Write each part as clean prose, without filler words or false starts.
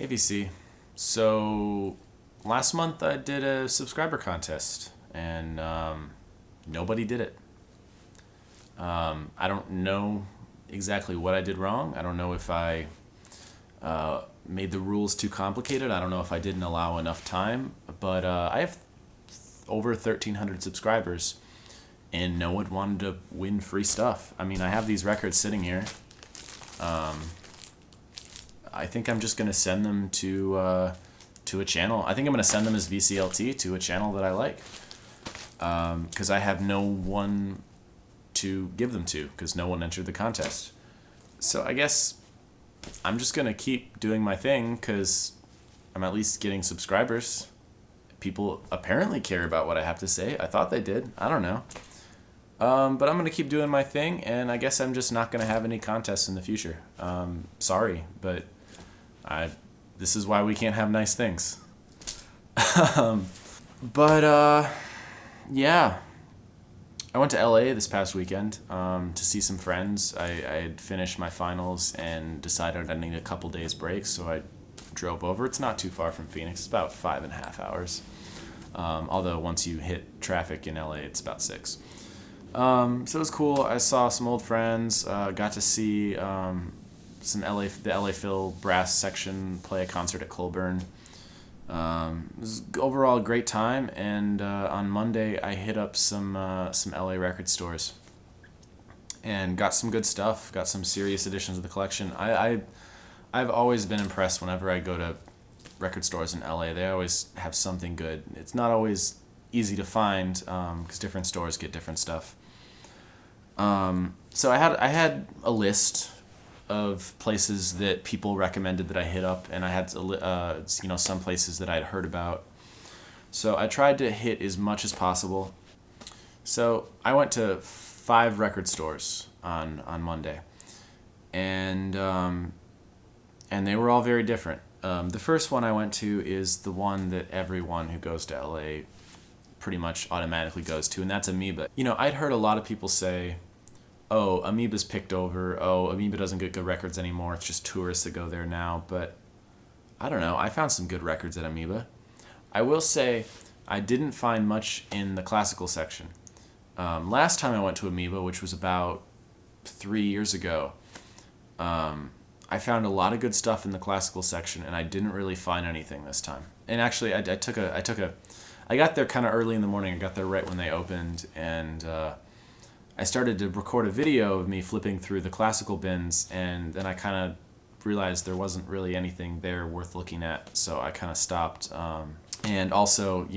Hey VC. So last month I did a subscriber contest and nobody did it. I don't know exactly what I did wrong. I don't know if I made the rules too complicated. I don't know if I didn't allow enough time. But I have over 1,300 subscribers and no one wanted to win free stuff. I mean, I have these records sitting here. I think I'm just gonna send them to a channel. I think I'm gonna send them as VCLT to a channel that I like, because I have no one to give them to because no one entered the contest. So I guess I'm just gonna keep doing my thing because I'm at least getting subscribers. People apparently care about what I have to say. I thought they did. I don't know. But I'm gonna keep doing my thing, and I guess I'm just not gonna have any contests in the future. Sorry, but this is why we can't have nice things. But yeah, I went to LA this past weekend to see some friends. I had finished my finals and decided I needed a couple days break, so I drove over. It's not too far from Phoenix. It's about 5.5 hours. Although once you hit traffic in LA, it's about 6. So it was cool. I saw some old friends. Got to see the LA Phil brass section play a concert at Colburn. It was overall a great time. And on Monday, I hit up some LA record stores and got some good stuff. Got some serious editions of the collection. I've always been impressed whenever I go to record stores in LA. They always have something good. It's not always easy to find because different stores get different stuff. So I had a list of places that people recommended that I hit up, and I had some places that I'd heard about. So I tried to hit as much as possible. So I went to 5 record stores on Monday, and they were all very different. The first one I went to is the one that everyone who goes to LA pretty much automatically goes to, and that's Amoeba. I'd heard a lot of people say, oh, Amoeba's picked over, oh, Amoeba doesn't get good records anymore, it's just tourists that go there now, but I don't know, I found some good records at Amoeba. I will say, I didn't find much in the classical section. Last time I went to Amoeba, which was about 3 years ago, I found a lot of good stuff in the classical section, and I didn't really find anything this time. And actually, I got there kind of early in the morning. I got there right when they opened, and I started to record a video of me flipping through the classical bins, and then I kind of realized there wasn't really anything there worth looking at, so I kind of stopped. And also,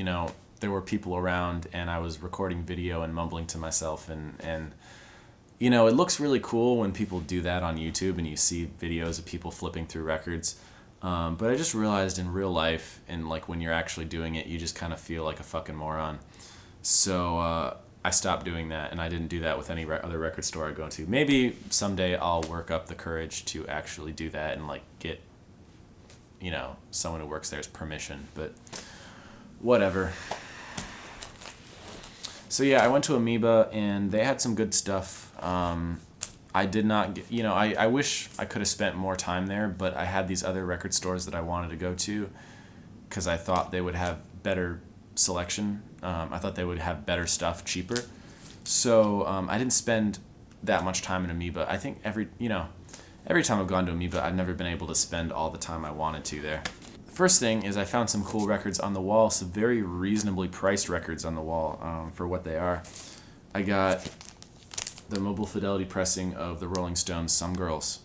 there were people around, and I was recording video and mumbling to myself, and it looks really cool when people do that on YouTube and you see videos of people flipping through records. But I just realized in real life, and like when you're actually doing it, you just kind of feel like a fucking moron. So I stopped doing that, and I didn't do that with any other record store I go to. Maybe someday I'll work up the courage to actually do that and like get, someone who works there's permission, but whatever. So yeah, I went to Amoeba, and they had some good stuff. I did not get, I wish I could have spent more time there, but I had these other record stores that I wanted to go to because I thought they would have better selection. I thought they would have better stuff, cheaper. So I didn't spend that much time in Amoeba. I think every time I've gone to Amoeba, I've never been able to spend all the time I wanted to there. First thing is I found some cool records on the wall, some very reasonably priced records on the wall for what they are. I got the Mobile Fidelity pressing of the Rolling Stones' Some Girls.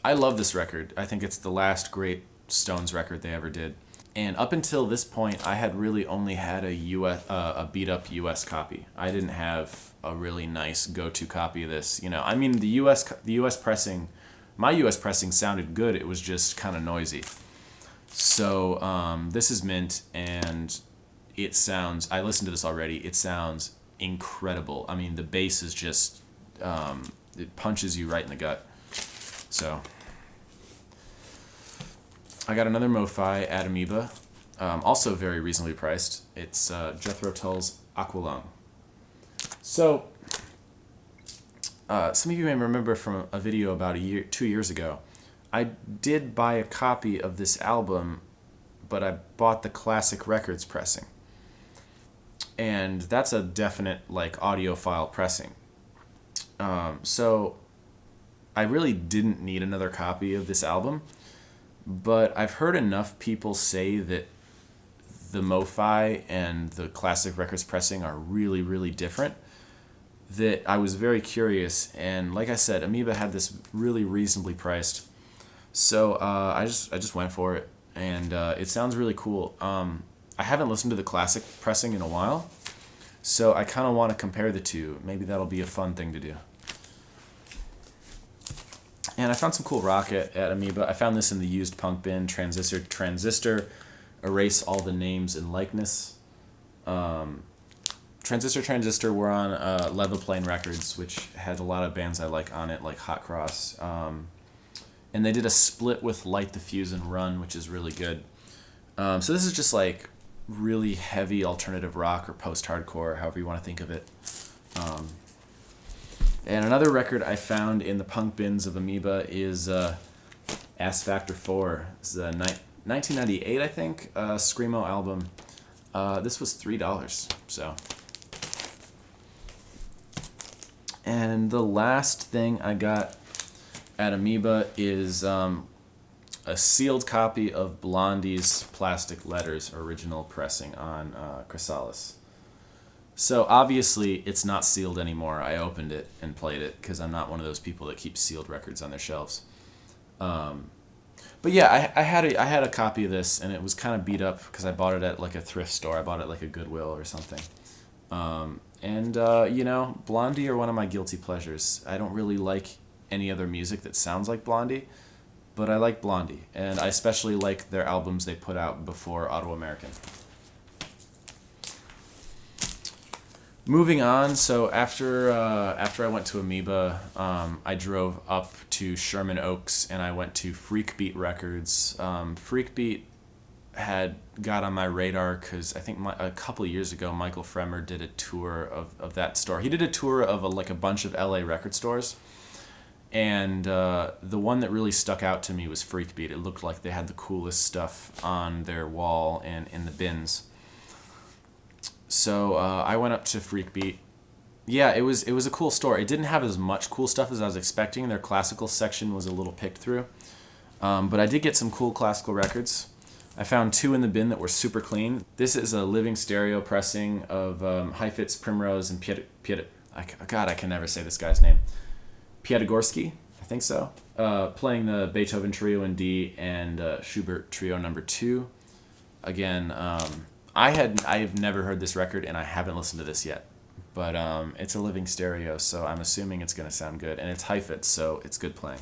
I love this record. I think it's the last great Stones record they ever did. And up until this point, I had really only had a beat-up US copy. I didn't have a really nice go-to copy of this. The US pressing, my US pressing sounded good. It was just kind of noisy. So this is mint, and it sounds, I listened to this already, it sounds incredible. I mean, the bass is just, it punches you right in the gut. So I got another MoFi at Amoeba, also very reasonably priced. It's Jethro Tull's Aqualung. So some of you may remember from a video about 2 years ago, I did buy a copy of this album, but I bought the Classic Records pressing. And that's a definite like audiophile pressing. So I really didn't need another copy of this album, but I've heard enough people say that the MoFi and the Classic Records pressing are really, really different that I was very curious. And like I said, Amoeba had this really reasonably priced. So I just went for it, and it sounds really cool. I haven't listened to the Classic pressing in a while, so I kind of want to compare the two. Maybe that'll be a fun thing to do. And I found some cool rock at Amoeba. I found this in the used punk bin, Transistor, Erase All the Names and Likeness. Transistor were on Level Plane Records, which had a lot of bands I like on it, like Hot Cross. And they did a split with Light the Fuse and Run, which is really good. So this is just like really heavy alternative rock or post-hardcore, however you want to think of it. And another record I found in the punk bins of Amoeba is Ass Factor 4. It's a 1998, I think, Screamo album. This was $3, so. And the last thing I got at Amoeba is a sealed copy of Blondie's Plastic Letters original pressing on Chrysalis. So obviously it's not sealed anymore. I opened it and played it because I'm not one of those people that keep sealed records on their shelves. But yeah, I had a copy of this, and it was kind of beat up because I bought it at like a thrift store. I bought it like a Goodwill or something. You know, Blondie are one of my guilty pleasures. I don't really like any other music that sounds like Blondie, but I like Blondie, and I especially like their albums they put out before Auto American. Moving on, so after I went to Amoeba, I drove up to Sherman Oaks and I went to Freakbeat Records. Freakbeat had got on my radar because I think a couple of years ago Michael Fremer did a tour of that store. He did a tour of a bunch of LA record stores, and the one that really stuck out to me was Freakbeat. It looked like they had the coolest stuff on their wall and in the bins. So I went up to Freakbeat. Yeah, it was a cool store. It didn't have as much cool stuff as I was expecting. Their classical section was a little picked through. But I did get some cool classical records. I found two in the bin that were super clean. This is a living stereo pressing of Heifetz, Primrose, and God, I can never say this guy's name. Piatigorsky, I think so. Playing the Beethoven Trio in D and Schubert Trio No. 2. Again, I've never heard this record, and I haven't listened to this yet. But it's a living stereo, so I'm assuming it's going to sound good. And it's Heifetz, so it's good playing.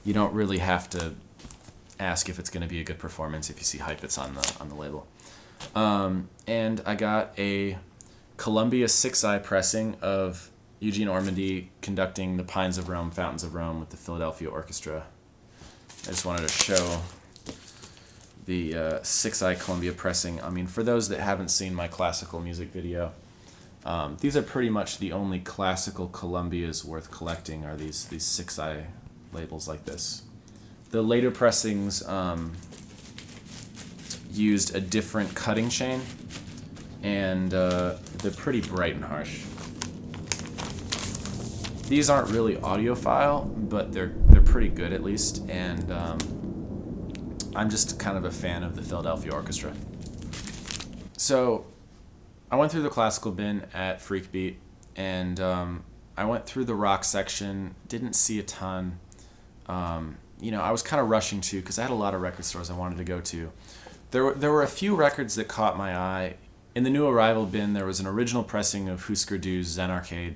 You don't really have to ask if it's going to be a good performance if you see Heifetz on the label. And I got a Columbia 6i pressing of Eugene Ormandy conducting the Pines of Rome, Fountains of Rome with the Philadelphia Orchestra. I just wanted to show the 6i Columbia pressing. I mean, for those that haven't seen my classical music video, these are pretty much the only classical Columbias worth collecting are these 6i labels like this. The later pressings used a different cutting chain, and they're pretty bright and harsh. These aren't really audiophile, but they're pretty good at least, and I'm just kind of a fan of the Philadelphia Orchestra. So I went through the classical bin at Freakbeat, and I went through the rock section, didn't see a ton. I was kind of rushing to because I had a lot of record stores I wanted to go to. There were a few records that caught my eye. In the new arrival bin, there was an original pressing of Husker Du's Zen Arcade.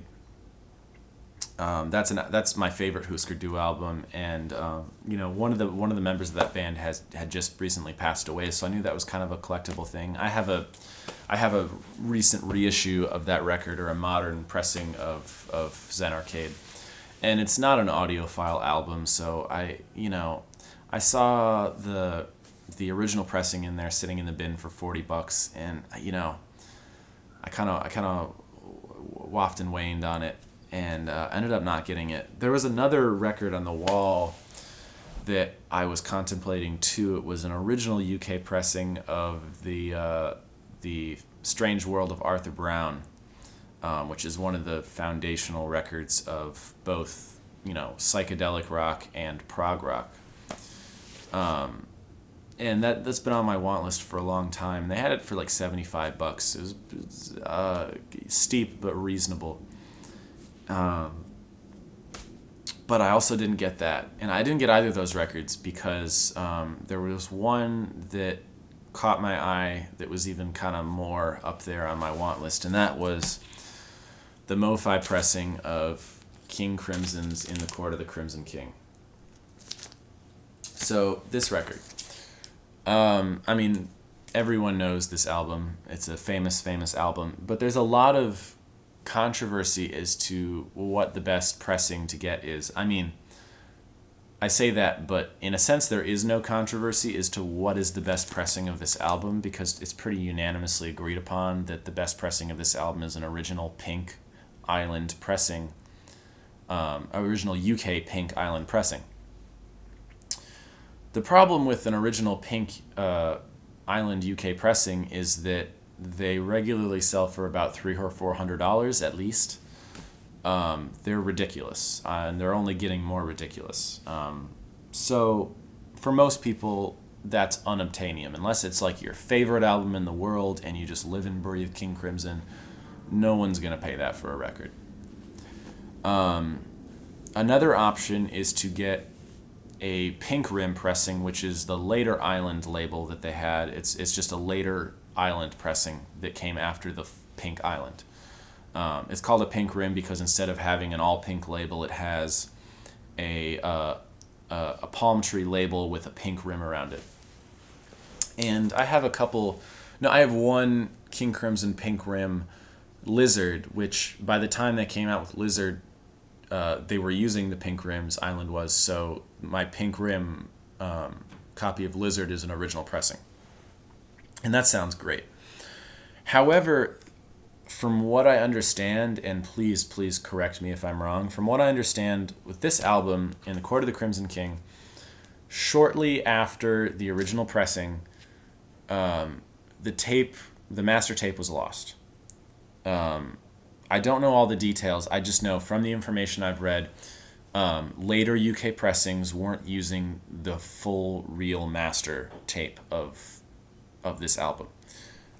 That's my favorite Husker Du album, and one of the members of that band had just recently passed away, so I knew that was kind of a collectible thing. I have a recent reissue of that record, or a modern pressing of Zen Arcade, and it's not an audiophile album, so I saw the original pressing in there sitting in the bin for $40, and I kind of waffed and waned on it. And ended up not getting it. There was another record on the wall that I was contemplating too. It was an original UK pressing of the Strange World of Arthur Brown, which is one of the foundational records of both, psychedelic rock and prog rock. And that's been on my want list for a long time. They had it for like $75. It was steep but reasonable. But I also didn't get that. And I didn't get either of those records because there was one that caught my eye that was even kind of more up there on my want list, and that was the Mo-Fi pressing of King Crimson's In the Court of the Crimson King. So this record, everyone knows this album. It's a famous album, but there's a lot of controversy as to what the best pressing to get is. I say that, but in a sense there is no controversy as to what is the best pressing of this album, because it's pretty unanimously agreed upon that the best pressing of this album is an original Pink Island pressing, original UK Pink Island pressing. The problem with an original Pink Island UK pressing is that they regularly sell for about $300 or $400 at least. They're ridiculous, and they're only getting more ridiculous. So for most people, that's unobtainium. Unless it's like your favorite album in the world and you just live and breathe King Crimson, no one's going to pay that for a record. Another option is to get a Pink Rim pressing, which is the later Island label that they had. It's just a later Island pressing that came after the Pink Island. It's called a Pink Rim because instead of having an all pink label, it has a palm tree label with a pink rim around it. And I have one King Crimson Pink Rim Lizard, which by the time they came out with Lizard, they were using the pink rims, Island was, so my Pink Rim copy of Lizard is an original pressing. And that sounds great. However, from what I understand, and please correct me if I'm wrong, from what I understand with this album, In the Court of the Crimson King, shortly after the original pressing, the master tape was lost. I don't know all the details. I just know from the information I've read, later UK pressings weren't using the full real master tape of this album.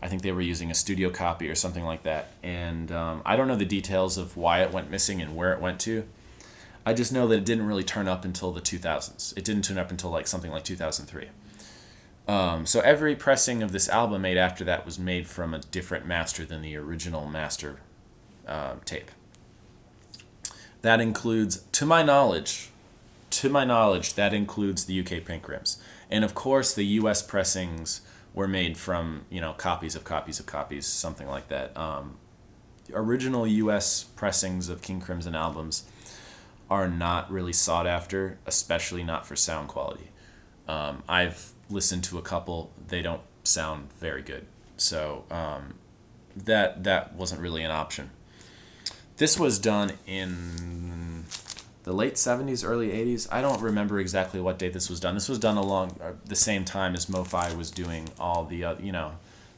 I think they were using a studio copy or something like that. And I don't know the details of why it went missing and where it went to. I just know that it didn't really turn up until the 2000s. It didn't turn up until something like 2003. So every pressing of this album made after that was made from a different master than the original master tape. That includes, to my knowledge, that includes the UK Pink Rims. And of course the US pressings were made from, copies of copies, something like that. The original US pressings of King Crimson albums are not really sought after, especially not for sound quality. I've listened to a couple, they don't sound very good. So that wasn't really an option. This was done in the late 70s, early 80s. I don't remember exactly what date this was done. This was done along the same time as Mo-Fi was doing all the,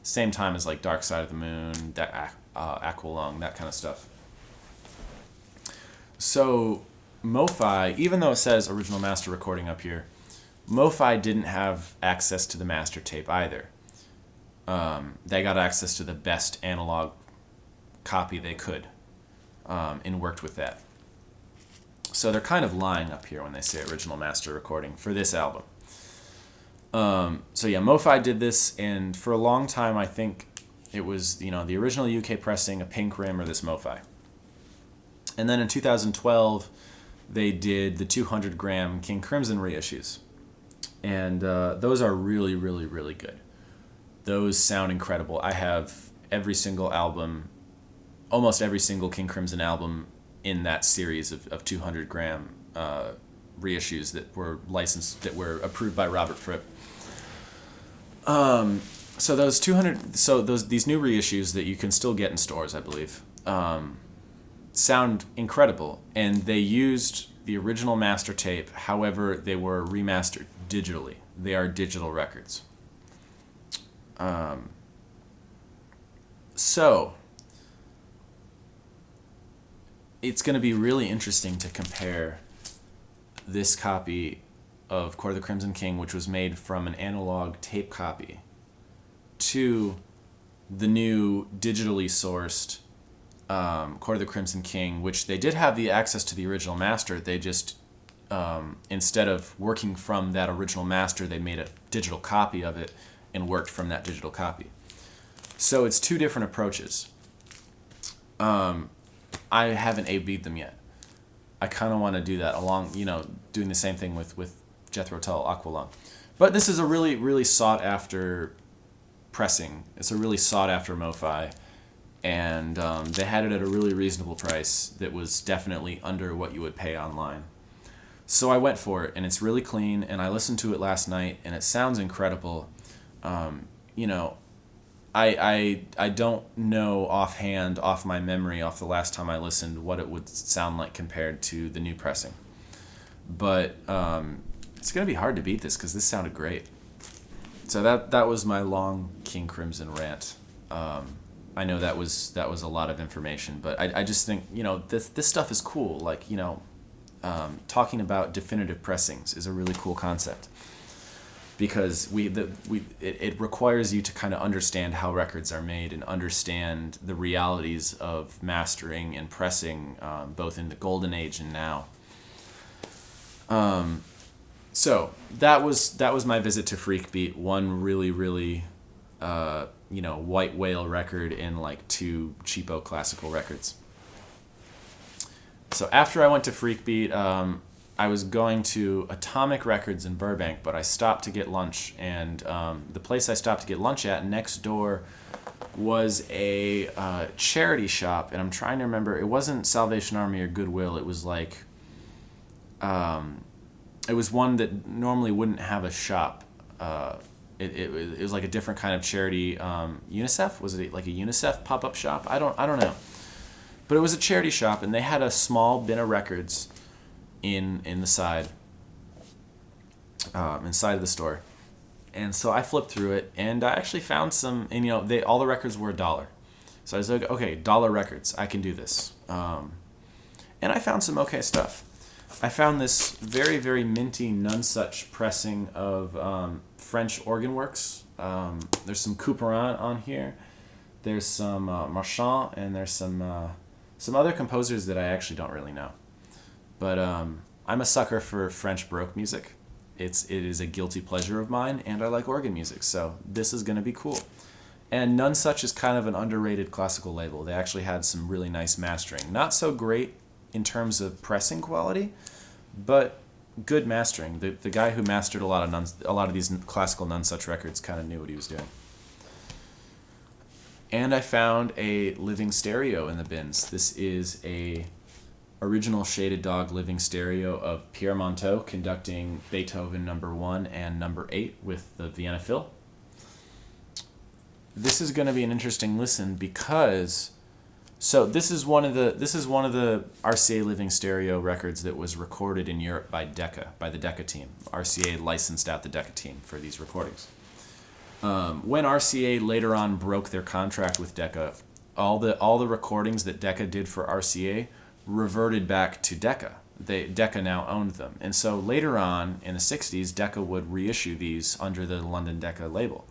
same time as like Dark Side of the Moon, Aqualung, that kind of stuff. So Mo-Fi, even though it says original master recording up here, Mo-Fi didn't have access to the master tape either. They got access to the best analog copy they could, and worked with that. So they're kind of lying up here when they say original master recording for this album. Mo-Fi did this, and for a long time I think it was, the original UK pressing, a Pink Rim, or this Mo-Fi. And then in 2012, they did the 200-gram King Crimson reissues. And those are really, really, really good. Those sound incredible. I have every single album, almost every single King Crimson album in that series of 200-gram reissues that were licensed, that were approved by Robert Fripp. These new reissues that you can still get in stores, I believe, sound incredible. And they used the original master tape. However, they were remastered digitally. They are digital records. So it's going to be really interesting to compare this copy of Court of the Crimson King, which was made from an analog tape copy, to the new digitally sourced Court of the Crimson King, which they did have the access to the original master. They just, instead of working from that original master, they made a digital copy of it and worked from that digital copy. So it's two different approaches. I haven't A/B'd them yet. I kind of want to do that along, doing the same thing with Jethro, Tull, Aqualung. But this is a really, really sought after pressing. It's a really sought after MoFi. And they had it at a really reasonable price that was definitely under what you would pay online. So I went for it, and it's really clean, and I listened to it last night, and it sounds incredible. I don't know offhand, off my memory, off the last time I listened, what it would sound like compared to the new pressing. But it's going to be hard to beat this because this sounded great. So that was my long King Crimson rant. I know that was a lot of information, but I just think, this stuff is cool. Like, talking about definitive pressings is a really cool concept. Because it requires you to kind of understand how records are made and understand the realities of mastering and pressing, both in the golden age and now. So that was my visit to Freakbeat. One really, really, white whale record and like two cheapo classical records. So after I went to Freakbeat, I was going to Atomic Records in Burbank, but I stopped to get lunch, and the place I stopped to get lunch at next door was a charity shop, and I'm trying to remember, it wasn't Salvation Army or Goodwill, it was like, it was one that normally wouldn't have a shop. It was like a different kind of charity, UNICEF? Was it like a UNICEF pop-up shop? I don't know. But it was a charity shop, and they had a small bin of records in the side, inside of the store. And so I flipped through it, and I actually found some, and all the records were $1. So I was like, okay, $1 records, I can do this. And I found some okay stuff. I found this very, very minty Nunsuch pressing of French organ works. There's some Couperin on here. There's some Marchand, and there's some other composers that I actually don't really know. But I'm a sucker for French Baroque music. It is a guilty pleasure of mine, and I like organ music, so this is going to be cool. And Nunsuch is kind of an underrated classical label. They actually had some really nice mastering. Not so great in terms of pressing quality, but good mastering. The guy who mastered a lot of these classical Nunsuch records kind of knew what he was doing. And I found a living stereo in the bins. This is a original Shaded Dog living stereo of Pierre Monteux conducting Beethoven No. 1 and No. 8 with the Vienna Phil. This is going to be an interesting listen because this is one of the RCA living stereo records that was recorded in Europe by Decca, by the Decca team. RCA licensed out the Decca team for these recordings. When RCA later on broke their contract with Decca, all the recordings that Decca did for RCA reverted back to Decca. Decca now owned them. And so later on in the 60s, Decca would reissue these under the London Decca label.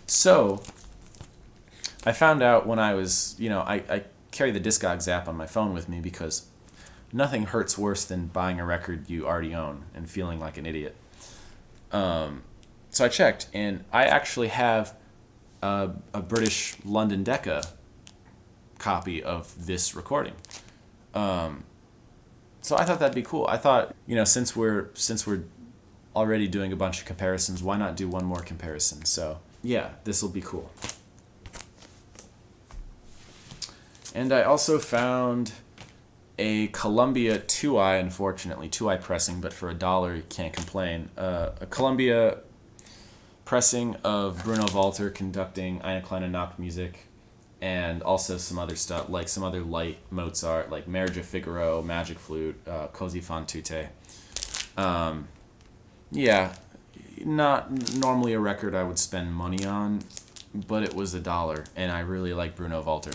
So I found out when I was, I carry the Discogs app on my phone with me because nothing hurts worse than buying a record you already own and feeling like an idiot. So I checked, and I actually have a British London Decca copy of this recording. So I thought that'd be cool. I thought, since we're already doing a bunch of comparisons, why not do one more comparison? So yeah, this will be cool. And I also found a Columbia 2i, unfortunately, 2i pressing, but for $1 you can't complain. A Columbia pressing of Bruno Walter conducting Eine kleine Nachtmusik and also some other stuff, like some other light Mozart, like Marriage of Figaro, Magic Flute, Così fan tutte. Yeah, not normally a record I would spend money on, but it was $1, and I really like Bruno Walter.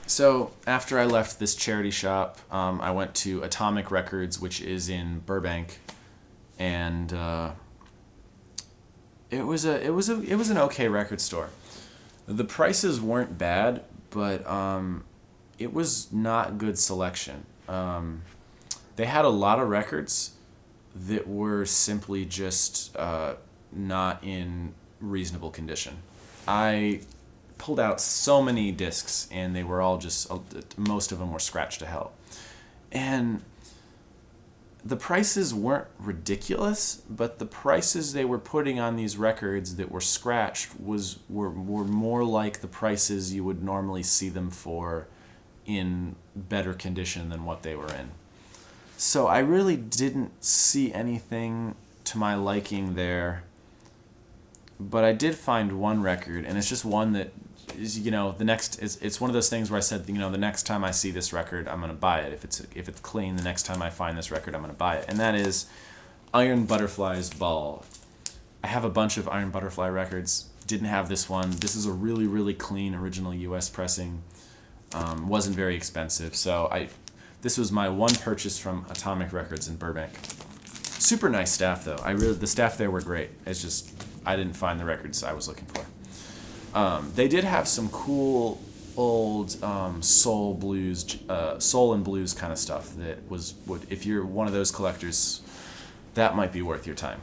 So after I left this charity shop, I went to Atomic Records, which is in Burbank, and it was an okay record store. The prices weren't bad, but it was not good selection. They had a lot of records that were simply just not in reasonable condition. I pulled out so many discs, and they were all just, most of them were scratched to hell. And the prices weren't ridiculous, but the prices they were putting on these records that were scratched were more like the prices you would normally see them for in better condition than what they were in. So I really didn't see anything to my liking there, but I did find one record, and it's just one that is, it's one of those things where I said, the next time I see this record, I'm gonna buy it. If it's clean, the next time I find this record, I'm gonna buy it. And that is Iron Butterfly's Ball. I have a bunch of Iron Butterfly records. Didn't have this one. This is a really, really clean original U.S. pressing. Wasn't very expensive, so this was my one purchase from Atomic Records in Burbank. Super nice staff though. The staff there were great. It's just I didn't find the records I was looking for. They did have some cool old soul and blues kind of stuff that would, if you're one of those collectors, that might be worth your time.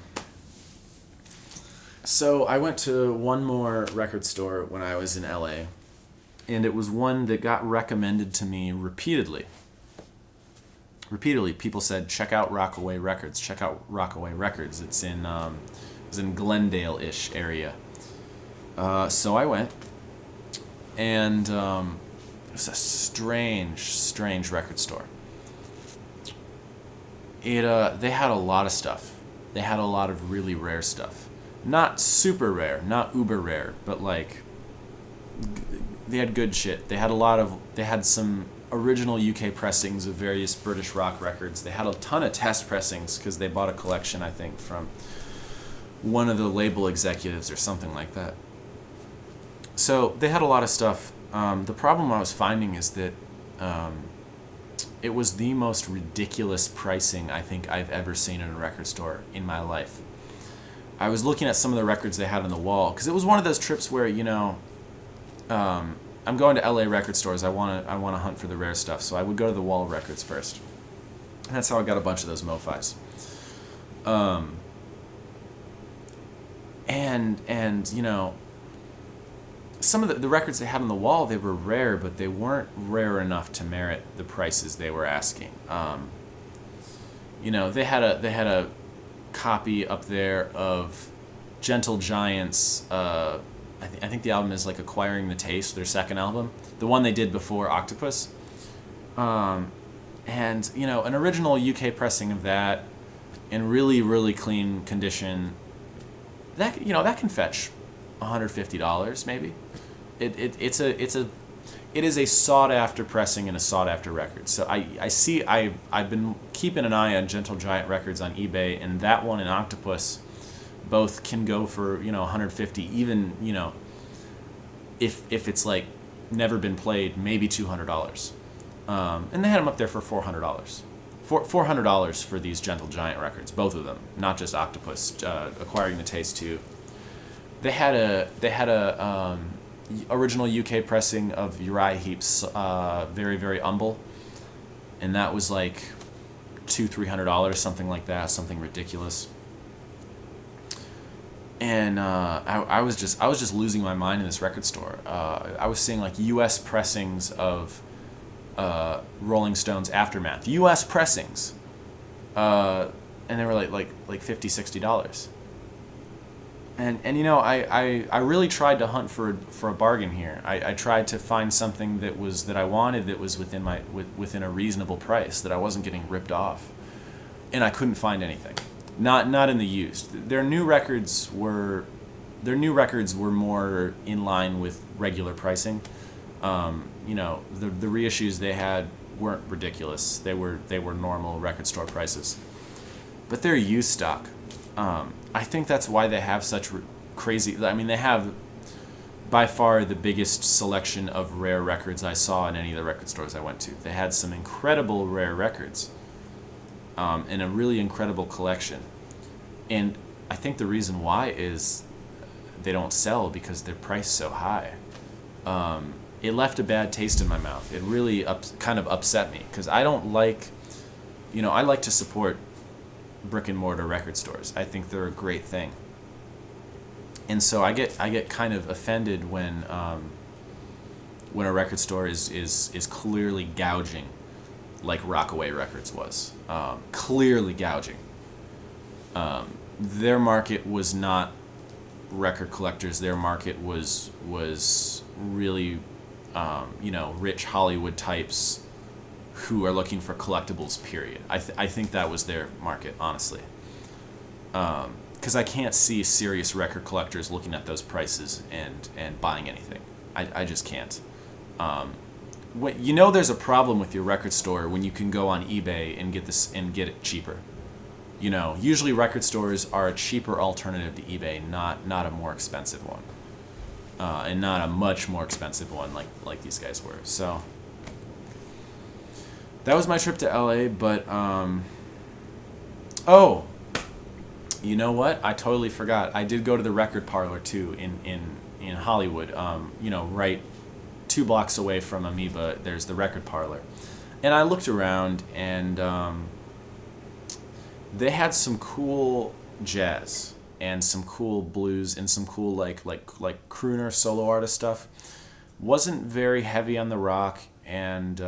So I went to one more record store when I was in LA, and it was one that got recommended to me repeatedly. People said, check out Rockaway Records. Check out Rockaway Records. It's in Glendale-ish area. So I went, and it was a strange record store. They had a lot of stuff. They had a lot of really rare stuff. Not super rare, not uber rare, but like they had good shit. They had some original UK pressings of various British rock records. They had a ton of test pressings because they bought a collection, I think, from one of the label executives or something like that. So they had a lot of stuff. The problem I was finding is that it was the most ridiculous pricing I think I've ever seen in a record store in my life. I was looking at some of the records they had on the wall, because it was one of those trips where, I'm going to LA record stores. I want to hunt for the rare stuff, so I would go to the wall of records first. And that's how I got a bunch of those MoFis. And some of the records they had on the wall, they were rare, but they weren't rare enough to merit the prices they were asking. They had a copy up there of Gentle Giant's. I think the album is like Acquiring the Taste, their second album, the one they did before Octopus. And an original UK pressing of that in really, really clean condition. That can fetch $150 maybe. It is a sought after pressing and a sought after record. So I've been keeping an eye on Gentle Giant records on eBay, and that one and Octopus both can go for $150, even if it's like never been played, maybe $200. And they had them up there for $400. $400 for these Gentle Giant records, both of them, not just Octopus. Acquiring the Taste too. They had a original UK pressing of Uriah Heep's Very Very Humble, and that was like $200-300, something like that, something ridiculous. And I was just losing my mind in this record store. I was seeing like U.S. pressings of Rolling Stones Aftermath, U.S. pressings, and they were like $50-60. And I really tried to hunt for a bargain here. I tried to find something that I wanted that was within a reasonable price, that I wasn't getting ripped off, and I couldn't find anything. Not in the used. Their new records were their new records were more in line with regular pricing. The reissues they had weren't ridiculous. They were normal record store prices. But their used stock, I think that's why they have such crazy. I mean, they have by far the biggest selection of rare records I saw in any of the record stores I went to. They had some incredible rare records, and a really incredible collection. And I think the reason why is they don't sell because they're priced so high. It left a bad taste in my mouth. It really kind of upset me because I don't like, I like to support brick and mortar record stores. I think they're a great thing. And so I get kind of offended when a record store is clearly gouging, like Rockaway Records was, clearly gouging. Their market was not record collectors. Their market was really, rich Hollywood types who are looking for collectibles. Period. I think that was their market, honestly. Because I can't see serious record collectors looking at those prices and buying anything. I just can't. There's a problem with your record store when you can go on eBay and get it cheaper. Usually record stores are a cheaper alternative to eBay, not a more expensive one, and not a much more expensive one like these guys were. So that was my trip to LA. But you know what? I totally forgot. I did go to the record parlor too in Hollywood. Right 2 blocks away from Amoeba, there's the record parlor, and I looked around and they had some cool jazz and some cool blues and some cool like crooner solo artist stuff. Wasn't very heavy on the rock, and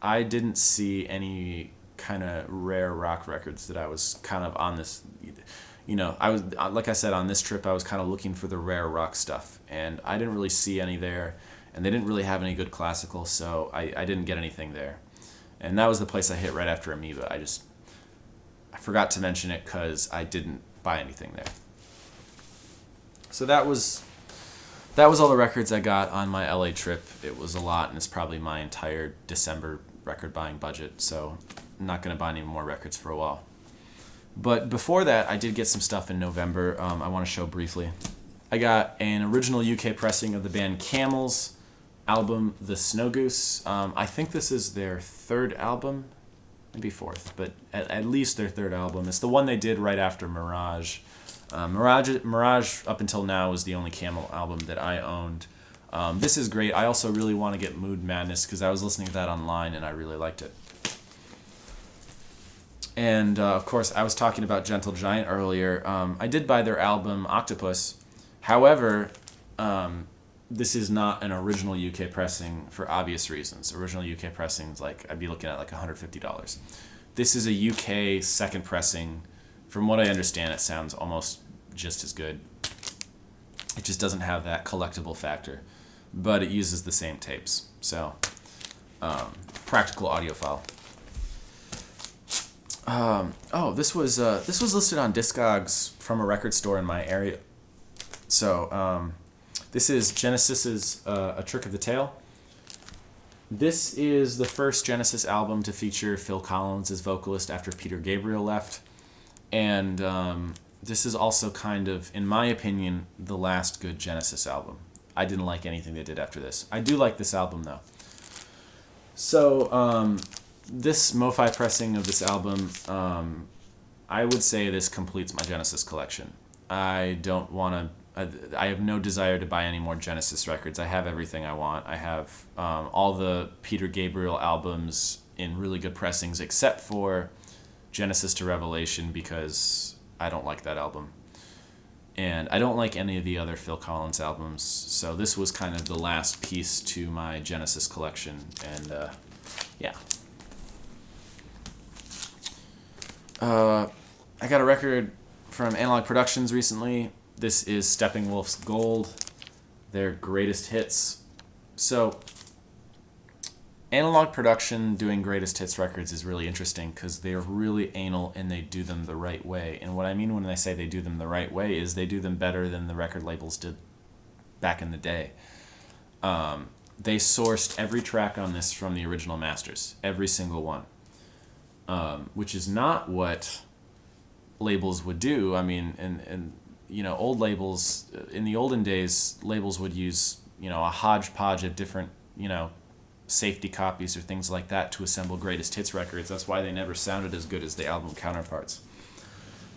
I didn't see any kind of rare rock records that I was kind of on this. I was, like I said, on this trip I was kind of looking for the rare rock stuff, and I didn't really see any there, and they didn't really have any good classical, so I didn't get anything there. And that was the place I hit right after Amoeba. I forgot to mention it because I didn't buy anything there. So that was all the records I got on my LA trip. It was a lot, and it's probably my entire December record buying budget, so I'm not going to buy any more records for a while. But before that, I did get some stuff in November I want to show briefly. I got an original UK pressing of the band Camel's album, The Snow Goose. I think this is their third album, maybe fourth, but at least their third album. It's the one they did right after Mirage. Mirage up until now was the only Camel album that I owned. This is great. I also really want to get Mood Madness because I was listening to that online and I really liked it. And of course, I was talking about Gentle Giant earlier. I did buy their album Octopus. However, this is not an original UK pressing for obvious reasons. Original UK pressings, I'd be looking at $150. This is a UK second pressing. From what I understand, it sounds almost just as good. It just doesn't have that collectible factor, but it uses the same tapes. So, practical audiophile. This was listed on Discogs from a record store in my area. So, this is Genesis's A Trick of the Tail. This is the first Genesis album to feature Phil Collins as vocalist after Peter Gabriel left. And this is also kind of, in my opinion, the last good Genesis album. I didn't like anything they did after this. I do like this album, though. So, this MoFi pressing of this album, I would say this completes my Genesis collection. I have no desire to buy any more Genesis records. I have everything I want. I have all the Peter Gabriel albums in really good pressings, except for Genesis to Revelation, because I don't like that album. And I don't like any of the other Phil Collins albums, so this was kind of the last piece to my Genesis collection, and yeah. I got a record from Analog Productions recently. This is Steppenwolf's Gold, their greatest hits. So, Analog Production doing greatest hits records is really interesting because they're really anal and they do them the right way. And what I mean when I say they do them the right way is they do them better than the record labels did back in the day. They sourced every track on this from the original masters, every single one, which is not what labels would do. I mean, and old labels, in the olden days, labels would use, a hodgepodge of different, safety copies or things like that to assemble greatest hits records. That's why they never sounded as good as the album counterparts.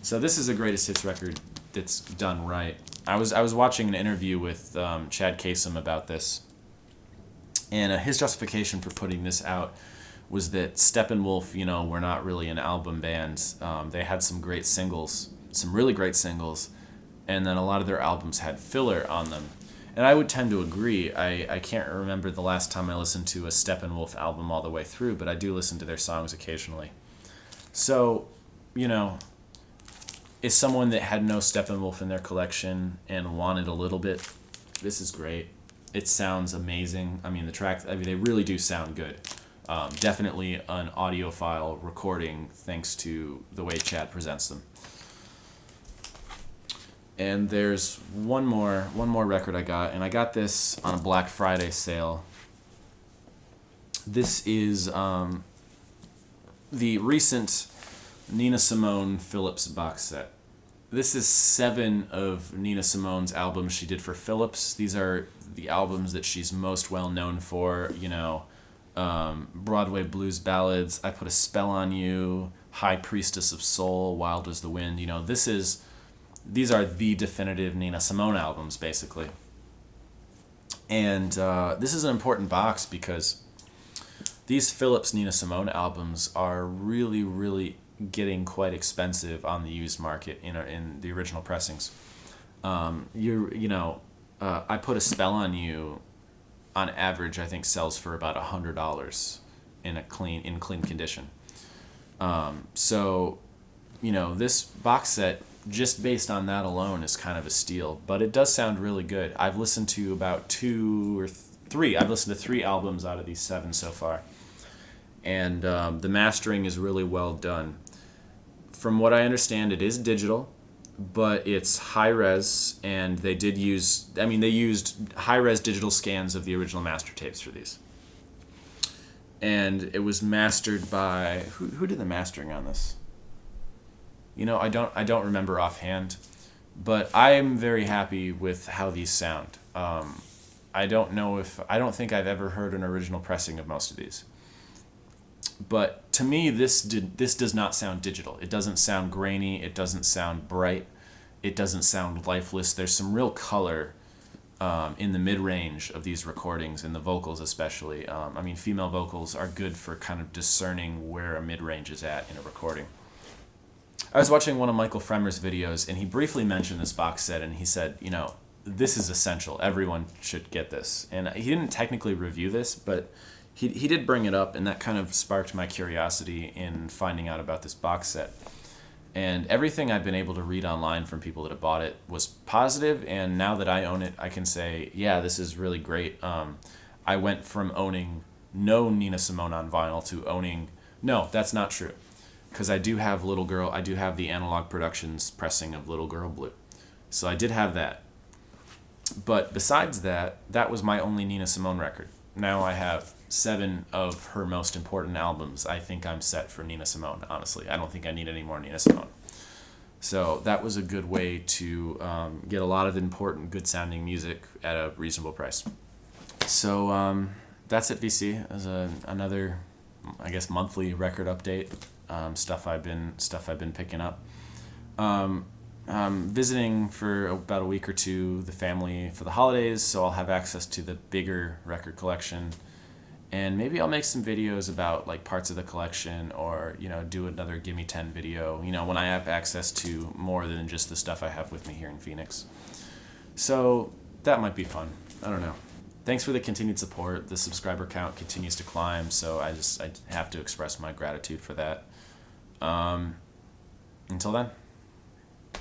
So this is a greatest hits record that's done right. I was watching an interview with Chad Kasem about this, and his justification for putting this out was that Steppenwolf, were not really an album band. They had some great singles, some really great singles, and then a lot of their albums had filler on them. And I would tend to agree. I can't remember the last time I listened to a Steppenwolf album all the way through, but I do listen to their songs occasionally. So, as someone that had no Steppenwolf in their collection and wanted a little bit, this is great. It sounds amazing. I mean, the tracks, they really do sound good. Definitely an audiophile recording thanks to the way Chad presents them. And there's one more record I got, and I got this on a Black Friday sale. This is the recent Nina Simone Phillips box set. This is 7 of Nina Simone's albums she did for Phillips. These are the albums that she's most well known for, Broadway blues ballads, I Put a Spell on You, High Priestess of Soul, Wild as the Wind. These are the definitive Nina Simone albums, basically. And this is an important box because these Phillips Nina Simone albums are really, really getting quite expensive on the used market in the original pressings. I Put a Spell on You, on average, I think sells for about $100 in clean condition. This box set, just based on that alone, is kind of a steal, but it does sound really good. I've listened to about 2 or 3. I've listened to 3 albums out of these 7 so far, and the mastering is really well done. From what I understand, it is digital, but it's high res, and they used high res digital scans of the original master tapes for these. And it was mastered by who did the mastering on this? I don't remember offhand, but I am very happy with how these sound. I don't think I've ever heard an original pressing of most of these. But to me, this does not sound digital. It doesn't sound grainy. It doesn't sound bright. It doesn't sound lifeless. There's some real color in the mid-range of these recordings, in the vocals especially. Female vocals are good for kind of discerning where a mid-range is at in a recording. I was watching one of Michael Fremer's videos, and he briefly mentioned this box set, and he said, this is essential. Everyone should get this. And he didn't technically review this, but he did bring it up, and that kind of sparked my curiosity in finding out about this box set. And everything I've been able to read online from people that have bought it was positive, and now that I own it, I can say, yeah, this is really great. I went from owning no Nina Simone on vinyl to owning... No, that's not true. Because I do have the Analog Productions pressing of Little Girl Blue. So I did have that. But besides that, that was my only Nina Simone record. Now I have 7 of her most important albums. I think I'm set for Nina Simone, honestly. I don't think I need any more Nina Simone. So that was a good way to get a lot of important, good-sounding music at a reasonable price. So that's it, VC. As another, I guess, monthly record update. Stuff I've been picking up. Visiting for about a week or two the family for the holidays, so I'll have access to the bigger record collection, and maybe I'll make some videos about like parts of the collection, or do another Gimme 10 video when I have access to more than just the stuff I have with me here in Phoenix. So that might be fun. I don't know. Thanks for the continued support. The subscriber count continues to climb, so I have to express my gratitude for that. Until then.